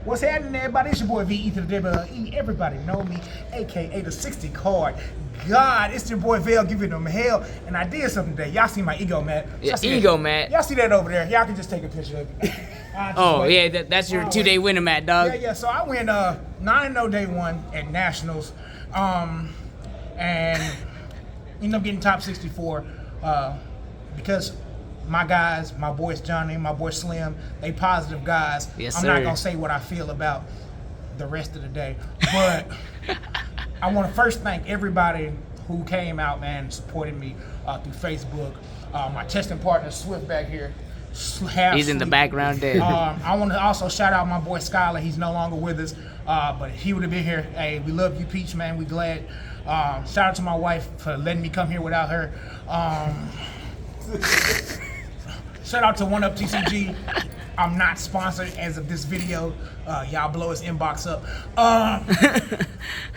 What's happening, everybody? It's your boy V to the WWE. Everybody know me, aka the 60 card. God, it's your boy Vail giving them hell. And I did something today. Y'all see my ego mat. Yeah, ego mat. Y'all see that over there? Y'all can just take a picture of it. Oh, yeah, that's your 2-day winner mat, dog. Yeah. So I went 9-0 day one at Nationals. And ended up getting top 64 because my guys, my boys Johnny, my boy Slim, they positive guys. Yes, I'm sir. not gonna say what I feel about the rest of the day, but I want to first thank everybody who came out, man, and supported me through Facebook. My testing partner Swift back here. He's in the background there. I want to also shout out my boy Skylar. He's no longer with us, but he would have been here. Hey, we love you, Peach, man. We glad. Shout out to my wife for letting me come here without her. Shout out to One Up TCG. I'm not sponsored as of this video. Y'all blow his inbox up.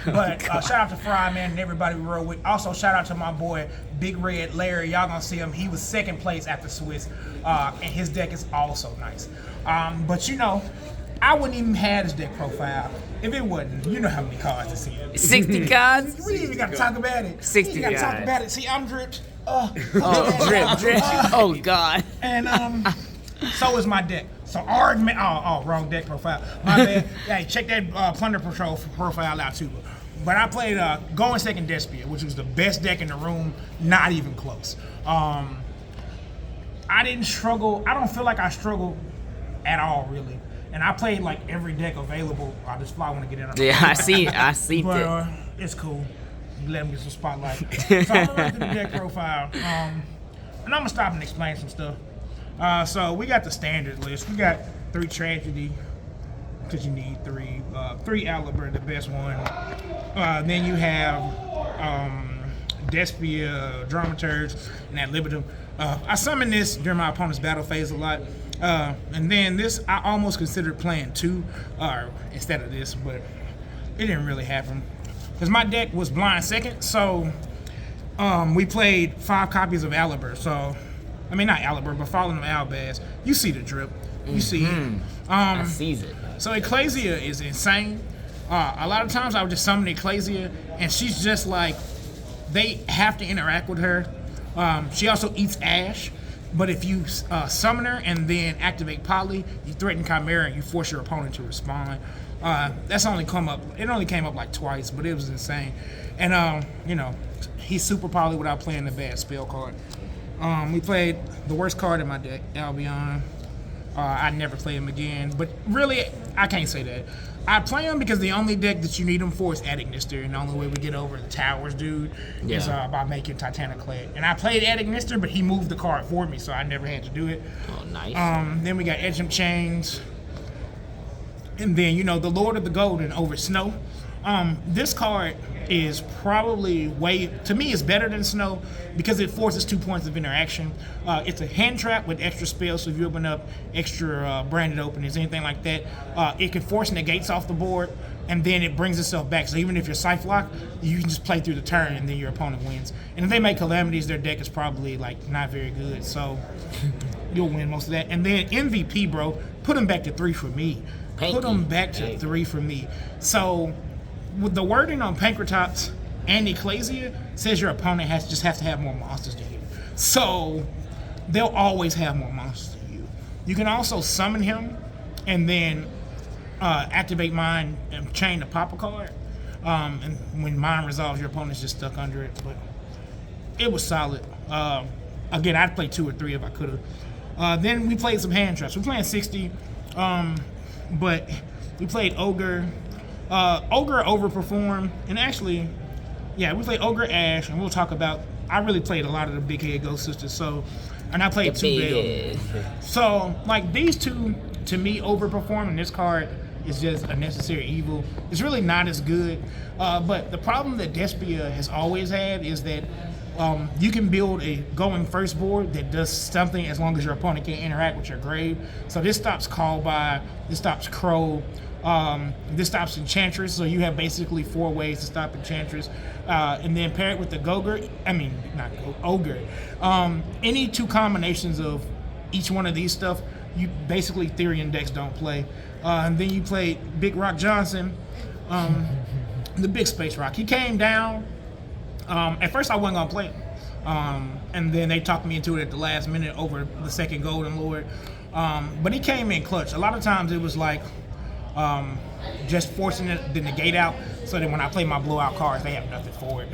But shout out to Fry, man, and everybody we roll with. Also, shout out to my boy Big Red Larry. Y'all gonna see him. He was second place after Swiss, and his deck is also nice. But you know, I wouldn't even have this deck profile if it wasn't. You know how many cards it's in. 60 cards? We ain't even gotta talk about it. 60 gotta talk cards. about it. See, I'm dripped. Drip. Oh, God. And so is my deck. So argument. Wrong deck profile. My bad. Hey, check that Plunder Patrol profile out too. But I played going second Despia, which was the best deck in the room. Not even close. I didn't struggle. I don't feel like I struggled at all, really. And I played like every deck available. I just want to get in on Yeah, I see but that. it's cool. Let him get some spotlight. So I'm gonna run through the deck profile. And I'm gonna stop and explain some stuff. So we got the standard list. We got 3 Tragedy, because you need 3. 3 Aliber, the best one. Then you have Despia, Dramaturge, and Ad Libitum. I summon this during my opponent's battle phase a lot. And then this, I almost considered playing 2 instead of this, but it didn't really happen. Because my deck was blind second, so we played 5 copies of Aliber. So, I mean, not Aliber, but Fallen of Albaz. You see the drip. You see it. I sees it. So Ecclesia is insane. A lot of times I would just summon Ecclesia, and she's just like, they have to interact with her. She also eats ash, but if you summon her and then activate Poly, you threaten Chimera and you force your opponent to respond. That's only come up. It only came up like twice, but it was insane. And you know, he's super Poly without playing the bad spell card. We played the worst card in my deck, Albion. I'd never play him again, but really, I can't say that. I play him because the only deck that you need him for is Adignister, and the only way we get over the Towers dude is by making Titaniclad. And I played Adignister, but he moved the card for me, so I never had to do it. Oh, nice. Then we got Edgem Chains, and then, you know, the Lord of the Golden over Snow. This card is probably to me, it's better than Snow because it forces 2 points of interaction. It's a hand trap with extra spells, so if you open up extra branded openings, anything like that, it can force negates off the board, and then it brings itself back. So even if you're Scythe Lock, you can just play through the turn, and then your opponent wins. And if they make Calamities, their deck is probably like not very good, so you'll win most of that. And then MVP, bro, put them back to 3 for me. Put them back to 3 for me. So with the wording on Pancratops and Ecclesia says your opponent has to have more monsters than you. So they'll always have more monsters than you. You can also summon him and then activate mine and chain the pop a card. And when mine resolves, your opponent's just stuck under it. But it was solid. Again, I'd play 2 or 3 if I could have. Then we played some hand traps. We're playing 60, but we played Ogre. Ogre overperformed, and actually, yeah, we played Ogre Ash, and we'll talk about. I really played a lot of the Big Head Ghost Sisters, and I played 2 Veil. So, like, these 2 to me overperform, and this card is just a necessary evil. It's really not as good, but the problem that Despia has always had is that you can build a going first board that does something as long as your opponent can't interact with your grave. So this stops Call By, this stops Crow. This stops Enchantress, so you have basically 4 ways to stop Enchantress. And then pair it with the Ogre. Any 2 combinations of each one of these stuff, you basically Therian decks don't play. And then you played Big Rock Johnson, the Big Space Rock. He came down. At first, I wasn't gonna play him, and then they talked me into it at the last minute over the second Golden Lord. But he came in clutch. A lot of times it was like just forcing the negate out, so that when I play my blowout cards, they have nothing for it.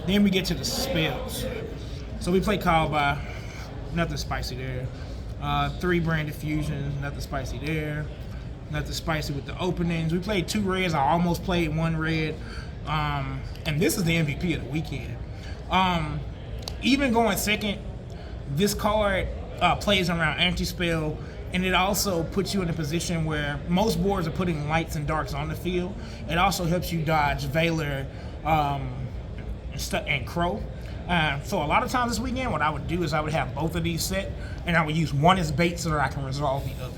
Then we get to the spells. So we play Call By, nothing spicy there. 3 Branded Fusions, nothing spicy there. Nothing spicy with the openings. We played 2 reds. I almost played 1 red. And this is the MVP of the weekend. Even going second, this card plays around anti-spell, and it also puts you in a position where most boards are putting lights and darks on the field. It also helps you dodge Valor and Crow. So a lot of times this weekend, what I would do is I would have both of these set, and I would use one as bait so that I can resolve the other,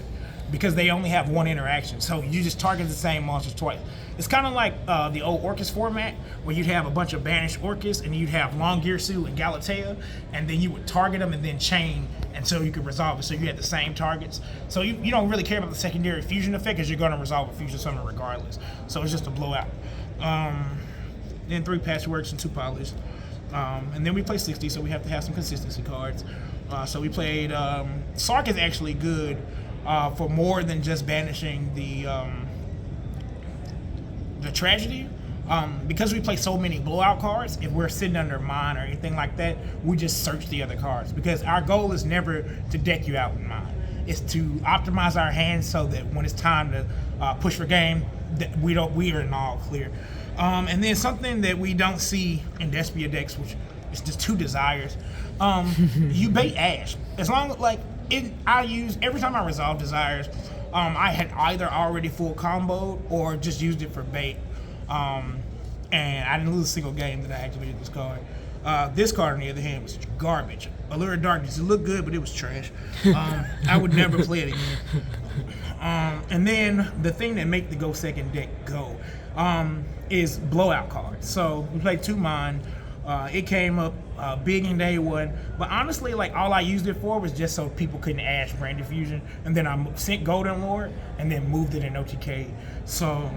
because they only have 1 interaction. So you just target the same monsters twice. It's kind of like the old Orcus format, where you'd have a bunch of banished Orcus, and you'd have Long Gearsu and Galatea, and then you would target them and then chain until you could resolve it. So you had the same targets. So you don't really care about the secondary fusion effect, because you're going to resolve a fusion summon regardless. So it's just a blowout. Then 3 Patchworks and 2 Polished. And then we play 60, so we have to have some consistency cards. So we played Sark is actually good for more than just banishing the tragedy. Because we play so many blowout cards, if we're sitting under mine or anything like that, we just search the other cards, because our goal is never to deck you out in mine. It's to optimize our hands so that when it's time to push for game, that we are in all clear. And then something that we don't see in Despia decks, which is just 2 desires. You bait Ash. As long as I use every time I resolve desires, I had either already full comboed or just used it for bait. And I didn't lose a single game that I activated this card. This card, on the other hand, was garbage. Allure of Darkness. It looked good, but it was trash. I would never play it again. And then the thing that make the go second deck go is blowout cards. So we played 2 mine. It came up big in day 1, but honestly, all I used it for was just so people couldn't Ash Brand Fusion, and then I sent Golden Lord and then moved it in OTK. So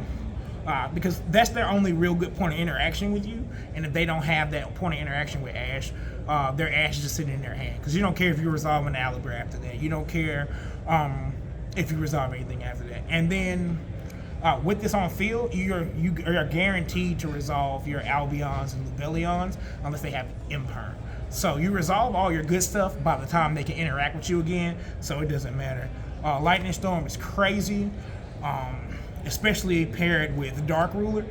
because that's their only real good point of interaction with you, and if they don't have that point of interaction with Ash, their Ash is just sitting in their hand, because you don't care if you resolve an Alibra after that. You don't care if you resolve anything after that. And then with this on field, you are guaranteed to resolve your Albions and Lubellions unless they have Imperm. So you resolve all your good stuff by the time they can interact with you again, so it doesn't matter. Lightning Storm is crazy, especially paired with Dark Ruler,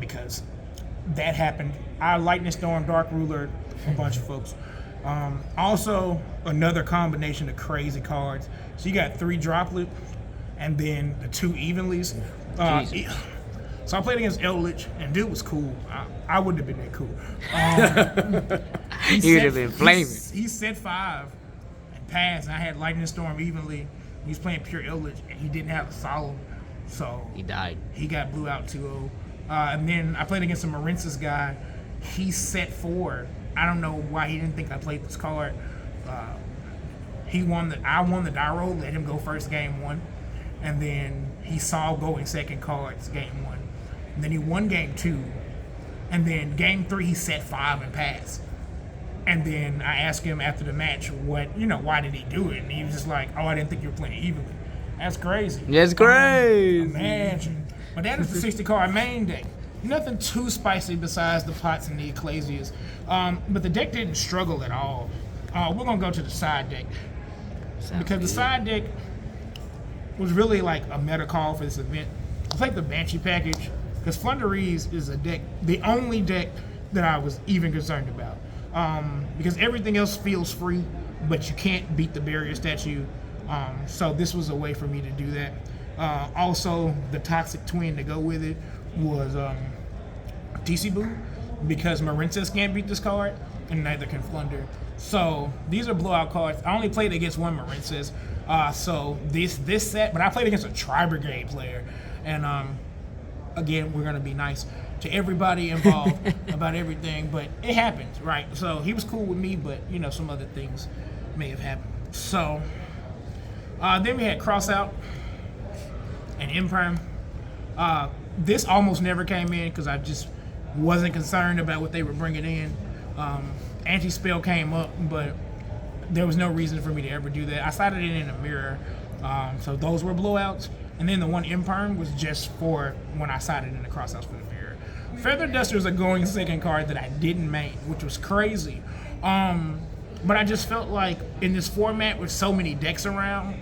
because that happened. I Lightning Storm, Dark Ruler, a bunch of folks. Also, another combination of crazy cards. So you got 3 Droplet, and then the 2 Evenlies. So I played against Eldritch, and dude was cool. I wouldn't have been that cool. He would have been flaming. He set 5 and passed, and I had Lightning Storm Evenly. He was playing pure Eldritch, and he didn't have a Solemn, so he died. He got blew out 2-0. And then I played against a Marinces guy. He set 4. I don't know why he didn't think I played this card. I won the die roll, let him go first game 1. And then he saw going second cards game 1. And then he won game 2. And then game 3 he set 5 and passed. And then I asked him after the match why did he do it? And he was just like, I didn't think you were playing evenly. That's crazy. That's crazy. Imagine. But that is the 60 card main deck. Nothing too spicy besides the pots and the Ecclesias. But the deck didn't struggle at all. We're gonna go to the side deck. Because the side deck was really like a meta call for this event. I played the Banshee package because Flunderees is the only deck that I was even concerned about. Because everything else feels free, but you can't beat the barrier statue. So this was a way for me to do that. Also, the Toxic Twin to go with it was DC Boo, because Marinces can't beat this card, and neither can Flunder. So these are blowout cards. I only played against 1 Marinces. So this set, but I played against a Tri-Brigade player, and again, we're gonna be nice to everybody involved about everything, but it happens, right? So he was cool with me, but some other things may have happened. So Then we had Crossout and Imperm. This almost never came in because I just wasn't concerned about what they were bringing in. Anti-Spell came up, but there was no reason for me to ever do that. I sided it in a mirror, so those were blowouts. And then the one Imperm was just for when I sided in the Crossouts for the mirror. Feather Duster is a going second card that I didn't main, which was crazy. But I just felt like in this format with so many decks around,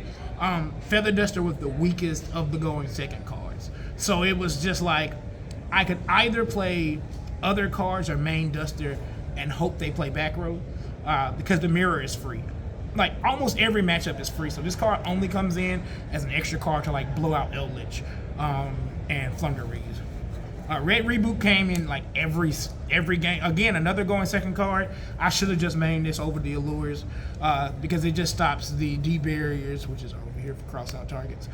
Feather Duster was the weakest of the going second cards. So it was just like I could either play other cards or main Duster and hope they play back row because the mirror is free. Like almost every matchup is free. So this card only comes in as an extra card to like blow out Eldritch and Flunderrees. Red Reboot came in like every game. Again, another going second card. I should have just mained this over the Allures because it just stops the D barriers, which is over here for cross-out targets.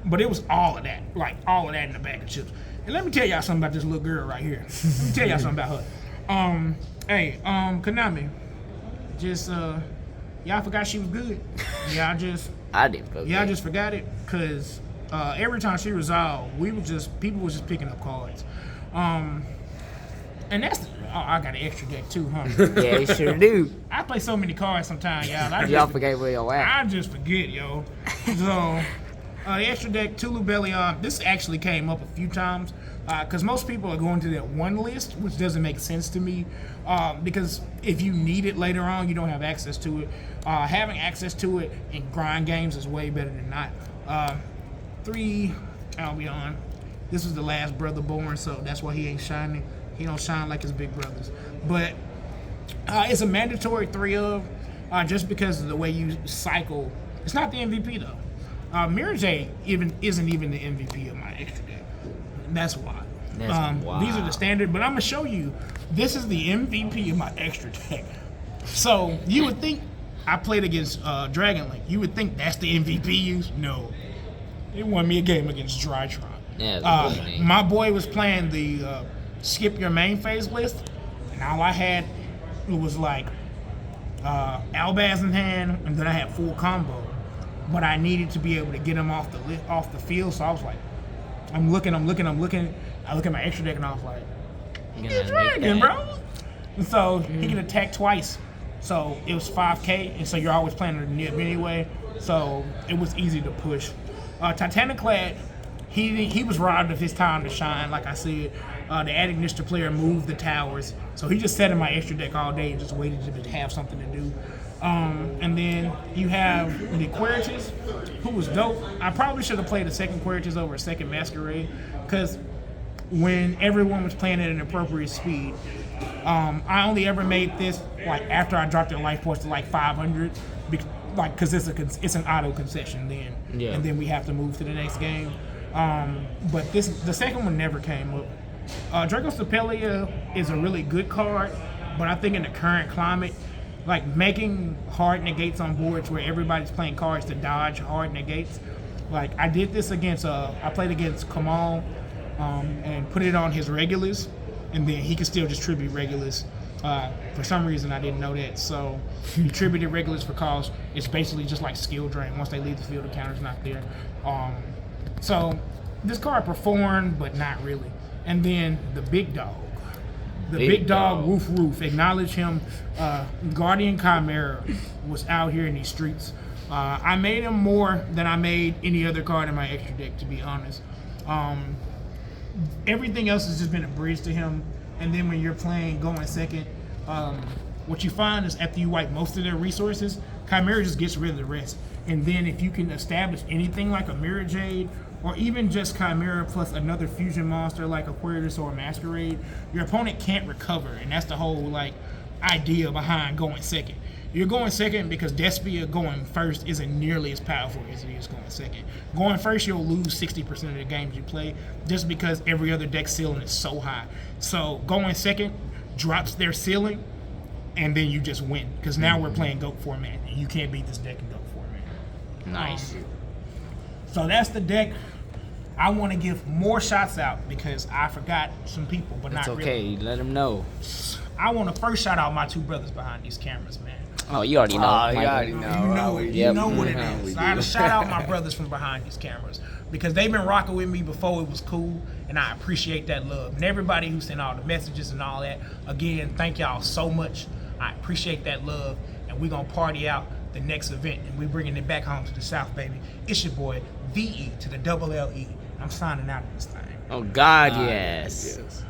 But it was all of that, like all of that in the bag of chips. And let me tell y'all something about this little girl right here. Let me tell y'all something about her. Konami, just y'all forgot she was good. I didn't forget. Y'all just forgot it because. Every time she resolved, people was just picking up cards, and that's I got an extra deck too, huh? Yeah, you sure do. I play so many cards sometimes, y'all. Y'all forget where y'all at. I just forget, yo. So the extra deck Tulu Bellion. This actually came up a few times because most people are going to that one list, which doesn't make sense to me. Because if you need it later on, you don't have access to it. Having access to it in grind games is way better than not. 3 Albion. This was the last brother born, so that's why he ain't shining. He don't shine like his big brothers. But it's a mandatory 3 of just because of the way you cycle. It's not the MVP though. Mirror J isn't even the MVP of my extra deck. That's why. These are the standard, but I'm gonna show you. This is the MVP of my extra deck. So you would think I played against Dragon Link. You would think that's the MVP use. No. It won me a game against Drytron. Yeah, my boy was playing the skip your main phase list, and all I had was like Albaz in hand, and then I had full combo. But I needed to be able to get him off the field, so I was like, I'm looking. I look at my extra deck, and I was like, you're dragon, bro. And so he can attack twice. So it was 5K, and so you're always playing the nib anyway. So it was easy to push. Titaniclad, he was robbed of his time to shine. Like I said, the Addict player moved the towers, so he just sat in my extra deck all day and just waited to have something to do. And then you have the Queritus, who was dope. I probably should have played a second Queritus over a second Masquerade, because when everyone was playing at an appropriate speed, I only ever made this like after I dropped their life points to like 500. Because it's an auto concession then, and then we have to move to the next game. But the second one never came up. Draco Stapelia is a really good card, but I think in the current climate, like making hard negates on boards where everybody's playing cards to dodge hard negates. Like I did this against I played against Kamal and put it on his regulars, and then he could still distribute regulars. For some reason, I didn't know that. So, you attributed regulars for cost. It's basically just like skill drain. Once they leave the field, the counter's not there. So, this card performed, but not really. And then the big dog. The big dog, Woof Roof. Acknowledge him. Guardian Chimera was out here in these streets. I made him more than I made any other card in my extra deck, to be honest. Everything else has just been a bridge to him. And then when you're playing going second, what you find is after you wipe most of their resources, Chimera just gets rid of the rest. And then if you can establish anything like a Mirror Jade, or even just Chimera plus another fusion monster like Aquarius or a Masquerade, your opponent can't recover. And that's the whole like idea behind going second. You're going second because Despia going first isn't nearly as powerful as it is going second. Going first, you'll lose 60% of the games you play just because every other deck ceiling is so high. So going second drops their ceiling, and then you just win. Because now we're playing GOAT format, and you can't beat this deck in GOAT format. Nice. So that's the deck. I want to give more shots out because I forgot some people, but It's not okay. really. Let them know. I want to first shout out my two brothers behind these cameras, man. Oh, you already know. Oh, you Michael. already know. You know, we you do. know what it Mhm. is. So I gotta shout out my brothers from behind these cameras because they've been rocking with me before it was cool, and I appreciate that love. And everybody who sent all the messages and all that, again, thank y'all so much. I appreciate that love, and we gonna party out the next event, and we bringing it back home to the South, baby. It's your boy VE to the double LE. I'm signing out of this thing. Oh God, yes. Yes.